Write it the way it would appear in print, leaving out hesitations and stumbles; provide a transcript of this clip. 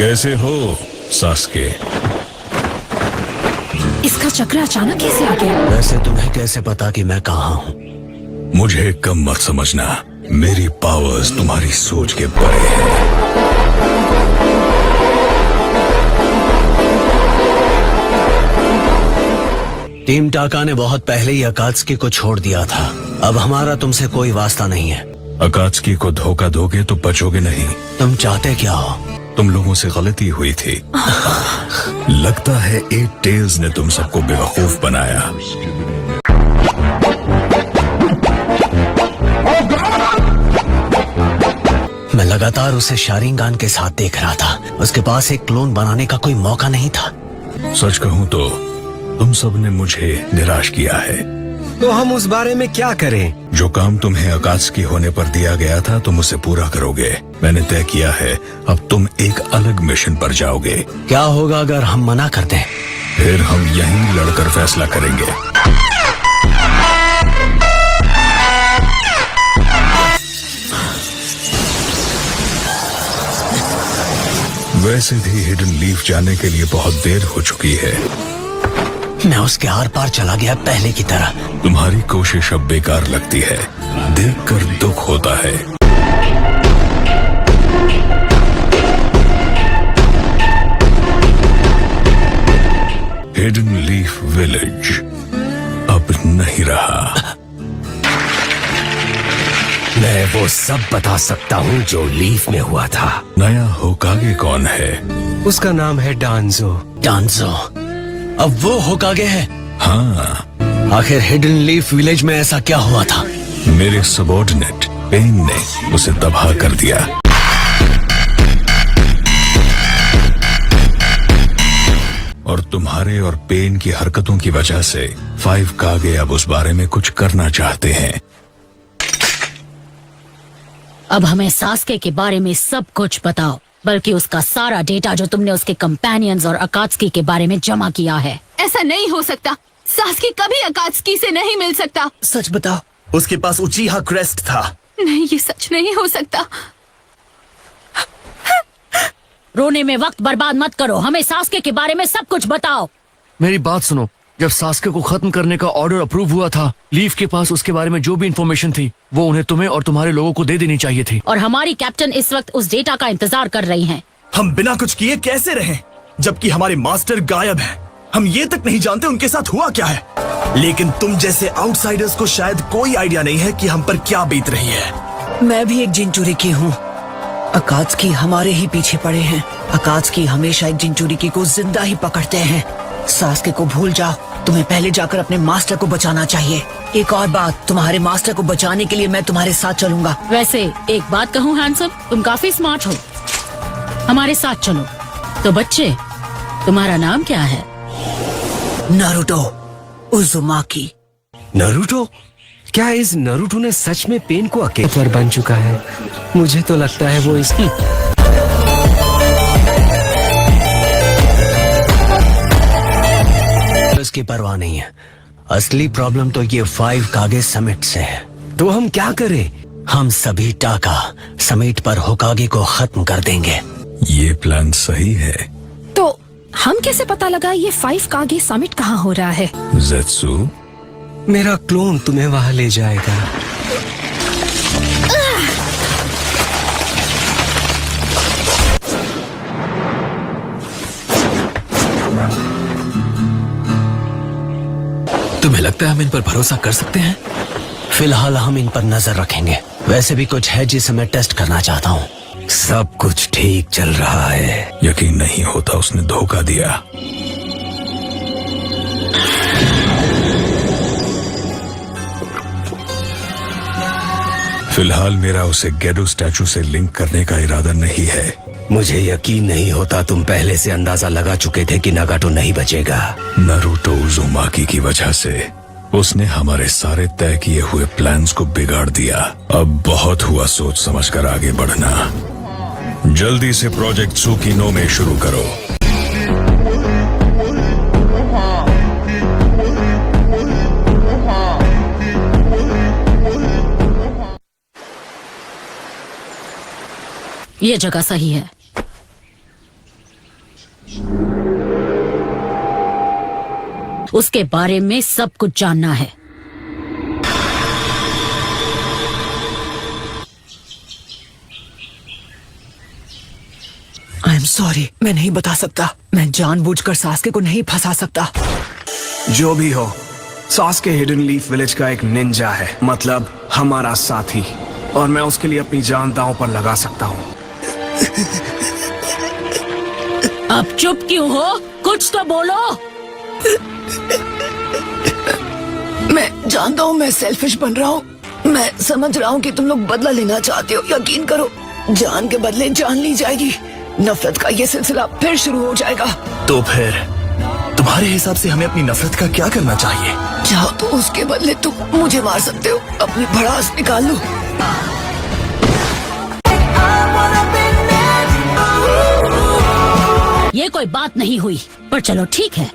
कैसे हो सास्के? इसका चक्र अचानक कैसे आ गया? वैसे तुम्हें कैसे पता कि मैं कहाँ हूँ? मुझे कम मत समझना, मेरी पावर्स तुम्हारी सोच के परे हैं। टीम टाका ने बहुत पहले ही अकात्सुकी को छोड़ दिया था। अब हमारा तुमसे कोई वास्ता नहीं है। अकात्सुकी को धोखा दोगे तो बचोगे नहीं। तुम चाहते क्या हो? तुम लोगों से गलती हुई थी। लगता है 8 टेल्स ने तुम सबको बेवकूफ बनाया। मैं लगातार उसे शारिंगान के साथ देख रहा था। उसके पास एक क्लोन बनाने का कोई मौका नहीं था। सच कहूं तो तुम सब ने मुझे निराश किया है। तो हम उस बारे में क्या करें? जो काम तुम्हें अकात्सुकी होने पर दिया गया था तुम उसे पूरा करोगे। मैंने तय किया है, अब तुम एक अलग मिशन पर जाओगे। क्या होगा अगर हम मना कर दें? फिर हम यहीं लड़कर फैसला करेंगे। वैसे भी हिडन लीफ जाने के लिए बहुत देर हो चुकी है। मैं उसके आर पार चला गया पहले की तरह। तुम्हारी कोशिश अब बेकार लगती है। देखकर दुख होता है। हिडन लीफ विलेज अब नहीं रहा। मैं वो सब बता सकता हूँ जो लीफ में हुआ था। नया होकागे कौन है? उसका नाम है डांजो। डांजो अब वो होकागे है? हाँ। आखिर हिडन लीफ विलेज में ऐसा क्या हुआ था? मेरे सबॉर्डिनेट पेन ने उसे तबाह कर दिया। और तुम्हारे और पेन की हरकतों की वजह से 5 कागे अब उस बारे में कुछ करना चाहते हैं। अब हमें सास्के के बारे में सब कुछ बताओ, बल्कि उसका सारा डेटा जो तुमने उसके कंपेनियंस और अकात्सुकी के बारे में जमा किया है। ऐसा नहीं हो सकता। सास्के कभी अकात्सुकी से नहीं मिल सकता। सच बताओ। उसके पास उचीहा क्रेस्ट था। नहीं, ये सच नहीं हो सकता। रोने में वक्त बर्बाद मत करो, हमें सास्के के बारे में सब कुछ बताओ। मेरी बात सुनो। जब सास्के को खत्म करने का ऑर्डर अप्रूव हुआ था, लीफ के पास उसके बारे में जो भी इंफॉर्मेशन थी वो उन्हें तुम्हें और तुम्हारे लोगों को दे देनी चाहिए थी। और हमारी कैप्टन इस वक्त उस डेटा का इंतजार कर रही हैं। हम बिना कुछ किए कैसे रहें, जबकि हमारे मास्टर गायब हैं। हम ये तक नहीं जानते उनके साथ हुआ क्या है। लेकिन तुम जैसे आउटसाइडर्स को शायद कोई आइडिया नहीं है कि हम पर क्या बीत रही है। मैं भी एक जिंचुरी की हूँ। अकात्सुकी हमारे ही पीछे पड़े हैं। अकात्सुकी हमेशा एक जिंचुरी की को जिंदा ही पकड़ते हैं। सास्के को भूल जाओ, तुम्हें पहले जाकर अपने मास्टर को बचाना चाहिए। एक और बात, तुम्हारे मास्टर को बचाने के लिए मैं तुम्हारे साथ चलूंगा। वैसे एक बात कहूँ हैंडसम, तुम काफी स्मार्ट हो। हमारे साथ चलो। तो बच्चे, तुम्हारा नाम क्या है? Naruto Uzumaki. नारुतो? क्या इस नारुतो ने सच में पेन को अकेले पर बन चुका है? मुझे तो लगता है वो इस की परवाह नहीं है। असली प्रॉब्लम तो ये 5 कागे समिट से है। तो हम क्या करें? हम सभी टाका समिट पर होकागे को खत्म कर देंगे। ये प्लान सही है। तो हम कैसे पता लगा ये 5 कागे समिट कहाँ हो रहा है? ज़ेत्सु, मेरा क्लोन तुम्हें वहां ले जाएगा। तुम्हें लगता है हम इन पर भरोसा कर सकते हैं? फिलहाल हम इन पर नजर रखेंगे। वैसे भी कुछ है जिसे मैं टेस्ट करना चाहता हूँ। सब कुछ ठीक चल रहा है। यकीन नहीं होता उसने धोखा दिया। फिलहाल मेरा उसे गेडो स्टैचू से लिंक करने का इरादा नहीं है। मुझे यकीन नहीं होता तुम पहले से अंदाजा लगा चुके थे कि नागाटो नहीं बचेगा। नारुतो उज़ुमाकी की वजह से उसने हमारे सारे तय किए हुए प्लान्स को बिगाड़ दिया। अब बहुत हुआ सोच समझकर आगे बढ़ना। जल्दी से प्रोजेक्ट सुकीनो में शुरू करो। ये जगह सही है। उसके बारे में सब कुछ जानना है। आई एम सॉरी, मैं नहीं बता सकता। मैं जानबूझकर सास्के को नहीं फंसा सकता। जो भी हो, सास्के हिडन लीफ विलेज का एक निंजा है, मतलब हमारा साथी, और मैं उसके लिए अपनी जान दांव पर लगा सकता हूँ। अब चुप क्यों हो? कुछ तो बोलो। मैं जानता हूँ मैं सेल्फिश बन रहा हूँ। मैं समझ रहा हूँ कि तुम लोग बदला लेना चाहते हो। यकीन करो, जान के बदले जान ली जाएगी। नफरत का ये सिलसिला फिर शुरू हो जाएगा। तो फिर तुम्हारे हिसाब से हमें अपनी नफरत का क्या करना चाहिए? चाहो तो उसके बदले तुम मुझे मार सकते हो। अपनी भड़ास निकाल लो। ये कोई बात नहीं हुई, पर चलो ठीक है।